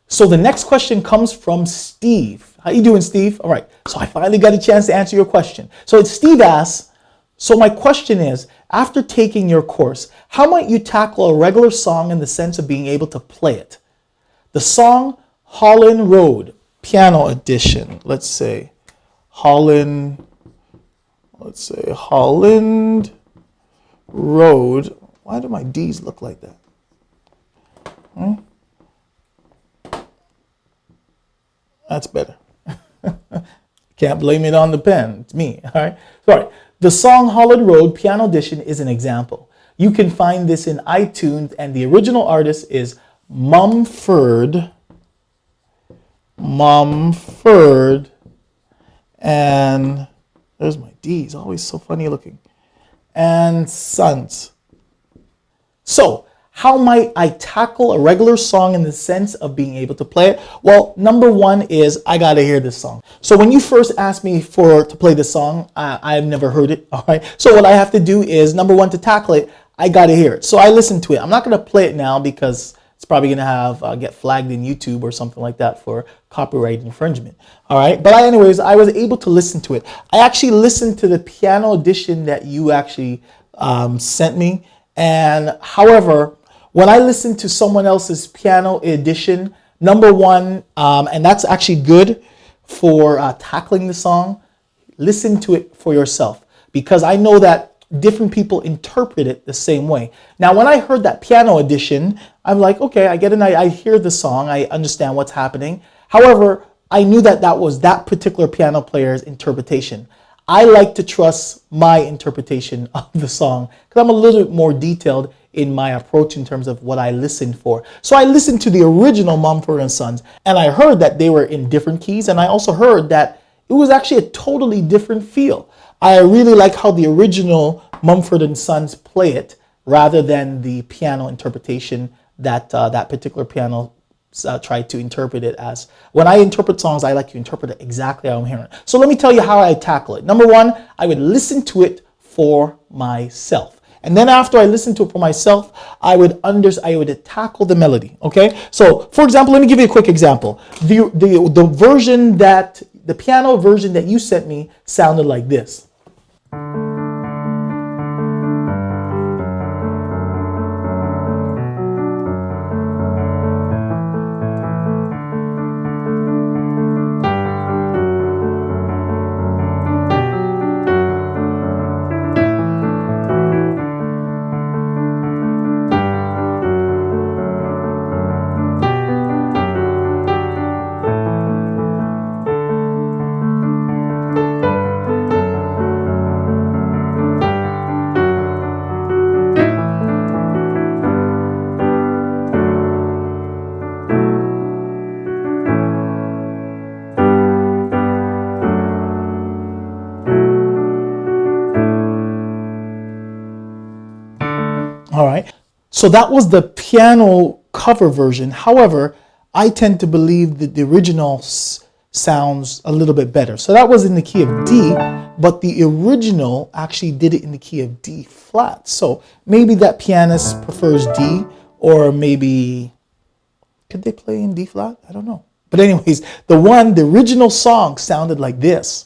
So the next question comes from Steve. How you doing, Steve? All right, so I finally got a chance to answer your question. So Steve asks, so my question is, after taking your course, how might you tackle a regular song in the sense of being able to play it? The song Holland Road, piano edition. Let's say Holland Road. Why do my D's look like that? That's better. Can't blame it on the pen. It's me. All right. Sorry. The song Holland Road Piano Edition is an example. You can find this in iTunes, and the original artist is Mumford. And there's my D's, always so funny looking. And Sons. So, how might I tackle a regular song in the sense of being able to play it? Well, number one is I gotta hear this song. So when you first asked me to play this song, I've never heard it. All right. So what I have to do is, number one, to tackle it, I gotta hear it. So I listen to it. I'm not gonna play it now because it's probably gonna get flagged in YouTube or something like that for copyright infringement. All right. But anyways, I was able to listen to it. I actually listened to the piano edition that you actually sent me. And however, when I listen to someone else's piano edition, number one, and that's actually good for tackling the song, listen to it for yourself, because I know that different people interpret it the same way. Now, when I heard that piano edition, I'm like, okay, I get it. I hear the song. I understand what's happening. However, I knew that that was that particular piano player's interpretation. I like to trust my interpretation of the song because I'm a little bit more detailed in my approach in terms of what I listened for. So I listened to the original Mumford and Sons, and I heard that they were in different keys, and I also heard that it was actually a totally different feel. I really like how the original Mumford and Sons play it rather than the piano interpretation that that particular piano tried to interpret it as. When I interpret songs, I like to interpret it exactly how I'm hearing it. So let me tell you how I tackle it. Number one, I would listen to it for myself. And then after I listen to it for myself, I would tackle the melody. Okay. So for example, let me give you a quick example. The version the piano version that you sent me sounded like this. All right. So that was the piano cover version. However, I tend to believe that the original sounds a little bit better. So that was in the key of D, but the original actually did it in the key of D flat. So maybe that pianist prefers D, or maybe could they play in D flat? I don't know. But anyways, the original song sounded like this.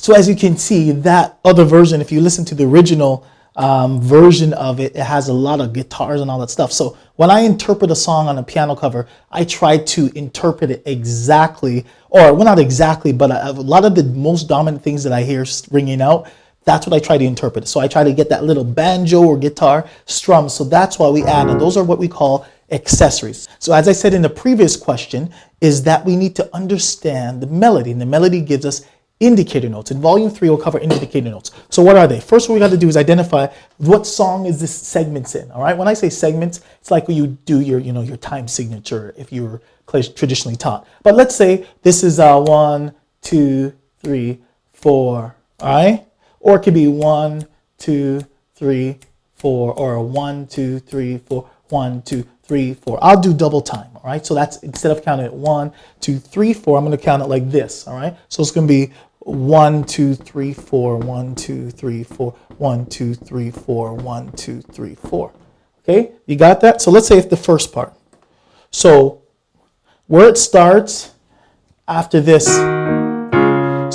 So as you can see, that other version, if you listen to the original version of it, it has a lot of guitars and all that stuff. So when I interpret a song on a piano cover, I try to interpret it exactly, or well, not exactly, but a lot of the most dominant things that I hear ringing out, that's what I try to interpret. So I try to get that little banjo or guitar strum. So that's why we add, and those are what we call accessories. So as I said in the previous question, is that we need to understand the melody, and the melody gives us indicator notes. In volume 3, we'll cover indicator notes. So what are they? First, what we got to do is identify what song is this segments in. All right. When I say segments, it's like when you do your, your time signature if you were traditionally taught. But let's say this is 1, 2, 3, 4. All right. Or it could be 1, 2, 3, 4, or 1, 2, 3, 4, 1, 2, 3, 4. I'll do double time. All right. So that's, instead of counting it 1, 2, 3, 4, I'm going to count it like this. All right. So it's going to be 1, 2, 3, 4, 1, 2, 3, 4, 1, 2, 3, 4, 1, 2, 3, 4. Okay, you got that? So let's say it's the first part. So where it starts after this.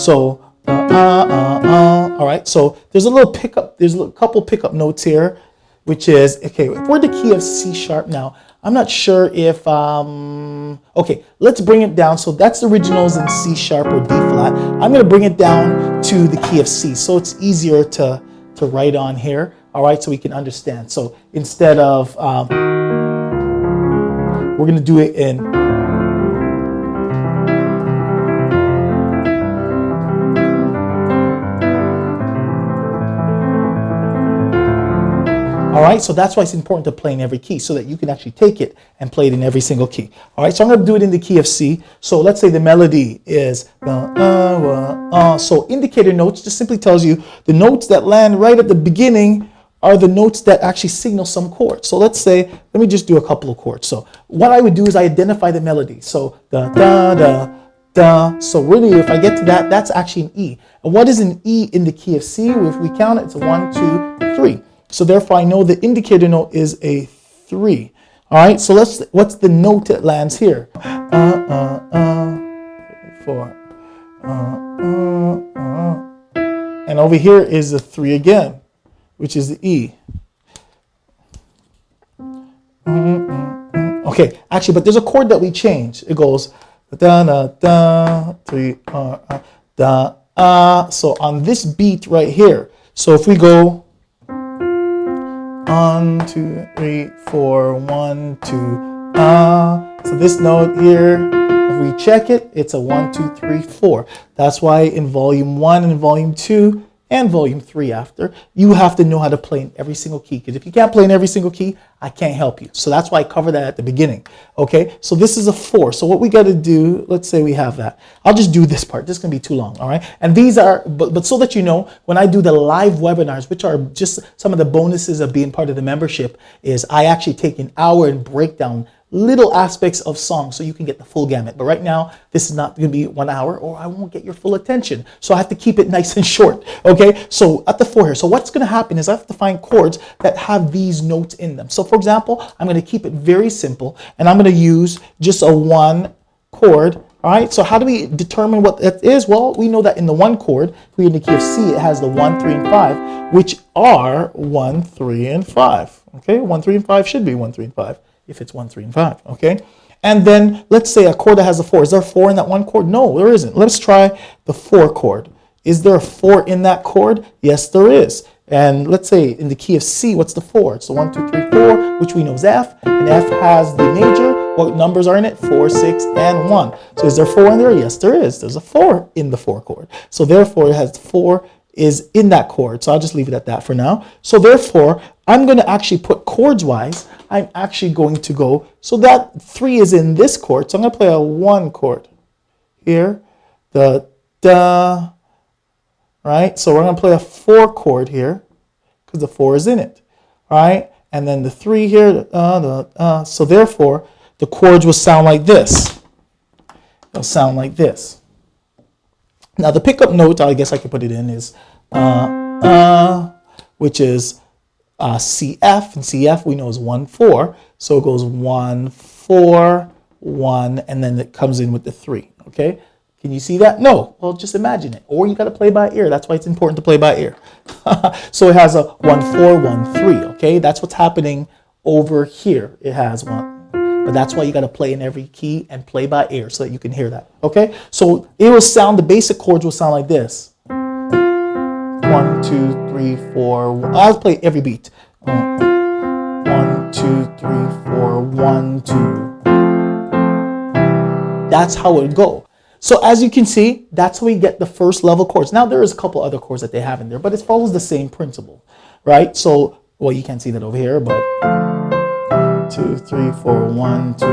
So all right. So there's a little pickup. There's a couple pickup notes here, which is okay. If we're the key of C sharp now, I'm not sure if, okay, let's bring it down. So that's the originals in C sharp or D flat. I'm going to bring it down to the key of C. So it's easier to write on here. All right, so we can understand. So instead of, we're going to do it in, all right, so that's why it's important to play in every key so that you can actually take it and play it in every single key. All right, so I'm going to do it in the key of C. So let's say the melody is, so indicator notes just simply tells you the notes that land right at the beginning are the notes that actually signal some chords. So let's say, let me just do a couple of chords. So what I would do is I identify the melody. So da, da, da, da. So really, if I get to that, that's actually an E. And what is an E in the key of C? If we count it, it's a 1, 2, 3. So therefore, I know the indicator note is a 3. All right, so what's the note that lands here? 4. And over here is the 3 again, which is the E. Okay, actually, but there's a chord that we change. It goes da da da 3 da so on this beat right here. So if we go 1, 2, 3, 4, 1, 2, so this note here, if we check it, it's a 1, 2, 3, 4. That's why in volume 1 and volume 2 and volume 3 after, you have to know how to play in every single key. Because if you can't play in every single key, I can't help you. So that's why I cover that at the beginning. Okay, so this is a 4. So what we got to do, let's say we have that. I'll just do this part. This is going to be too long. All right. And these are, but so that you know, when I do the live webinars, which are just some of the bonuses of being part of the membership, is I actually take an hour and break down little aspects of songs so you can get the full gamut. But right now, this is not going to be 1 hour or I won't get your full attention. So I have to keep it nice and short. Okay, so at the 4 here. So what's going to happen is I have to find chords that have these notes in them. So for example, I'm going to keep it very simple and I'm going to use just a 1 chord. All right, so how do we determine what that is? Well, we know that in the 1 chord, if we're in the key of C, it has the 1, 3, and 5, which are 1, 3, and 5. Okay, 1, 3, and 5 should be 1, 3, and 5. If it's 1, 3, and 5, okay? And then let's say a chord that has a 4. Is there a 4 in that 1 chord? No, there isn't. Let's try the 4 chord. Is there a 4 in that chord? Yes, there is. And let's say in the key of C, what's the 4? It's the 1, 2, 3, 4, which we know is F. And F has the major. What numbers are in it? 4, 6, and 1. So is there 4 in there? Yes, there is. There's a 4 in the 4 chord. So therefore, it has 4 is in that chord. So I'll just leave it at that for now. So therefore, I'm going to actually put chords wise, I'm actually going to go, so that 3 is in this chord. So I'm going to play a 1 chord here, the da, right? So we're going to play a 4 chord here because the 4 is in it, right? And then the 3 here, so therefore, the chords will sound like this. They'll sound like this. Now the pickup note, I guess I could put it in, is which is CF, and CF we know is 1, 4. So it goes 1, 4, 1, and then it comes in with the 3. Okay, Can you see that? No. Well, just imagine it. Or you got to play by ear. That's why it's important to play by ear. So it has a 1-4, 1-3. Okay, that's what's happening over here. It has one, but that's why you got to play in every key and play by ear so that you can hear that. Okay, so it will sound. The basic chords will sound like this: 1, 2, 3, 4. I'll play every beat. 1, 2, 3, 4, 1, 2. That's how it would go. So as you can see, that's how we get the first level chords. Now there is a couple other chords that they have in there, but it follows the same principle, right? So, well, you can't see that over here, but 2, 3, 4, 1, 2.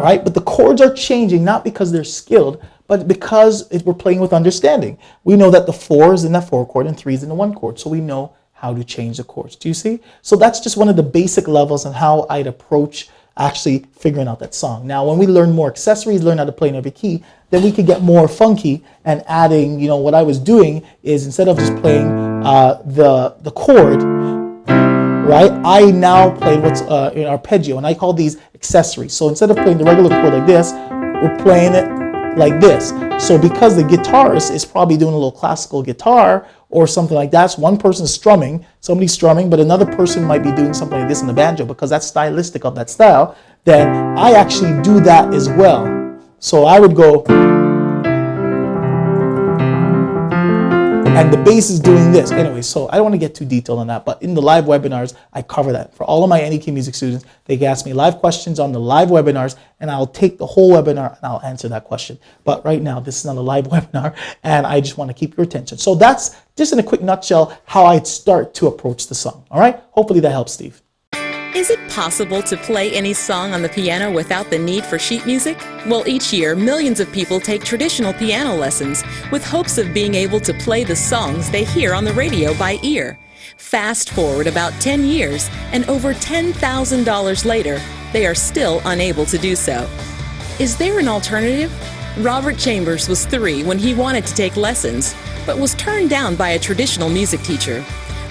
Right? But the chords are changing not because they're skilled, but because we're playing with understanding. We know that the 4 is in the 4 chord and 3 is in the 1 chord, so we know how to change the chords. Do you see? So that's just one of the basic levels on how I'd approach actually figuring out that song. Now, when we learn more accessories, learn how to play in every key, then we could get more funky and adding, you know, what I was doing is instead of just playing the chord, right, I now play what's in arpeggio, and I call these accessories. So instead of playing the regular chord like this, we're playing it like this. So because the guitarist is probably doing a little classical guitar or something like that, so one person's strumming, somebody's strumming, but another person might be doing something like this in the banjo because that's stylistic of that style, then I actually do that as well. So I would go, and the bass is doing this. Anyway, so I don't want to get too detailed on that, but in the live webinars, I cover that. For all of my any key music students, they can ask me live questions on the live webinars, and I'll take the whole webinar and I'll answer that question. But right now, this is not a live webinar, and I just want to keep your attention. So that's just in a quick nutshell how I'd start to approach the song. All right? Hopefully that helps, Steve. Is it possible to play any song on the piano without the need for sheet music? Well, each year, millions of people take traditional piano lessons with hopes of being able to play the songs they hear on the radio by ear. Fast forward about 10 years, and over $10,000 later, they are still unable to do so. Is there an alternative? Robert Chambers was 3 when he wanted to take lessons, but was turned down by a traditional music teacher.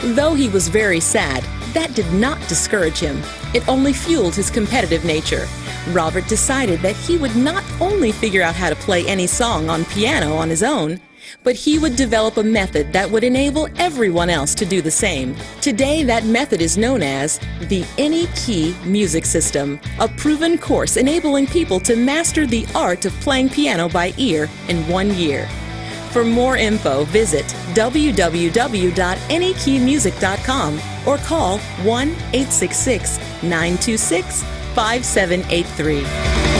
Though he was very sad, that did not discourage him. It only fueled his competitive nature. Robert decided that he would not only figure out how to play any song on piano on his own, but he would develop a method that would enable everyone else to do the same. Today, that method is known as the Any Key Music System, a proven course enabling people to master the art of playing piano by ear in 1 year. For more info, visit www.anykeymusic.com or call 1-866-926-5783.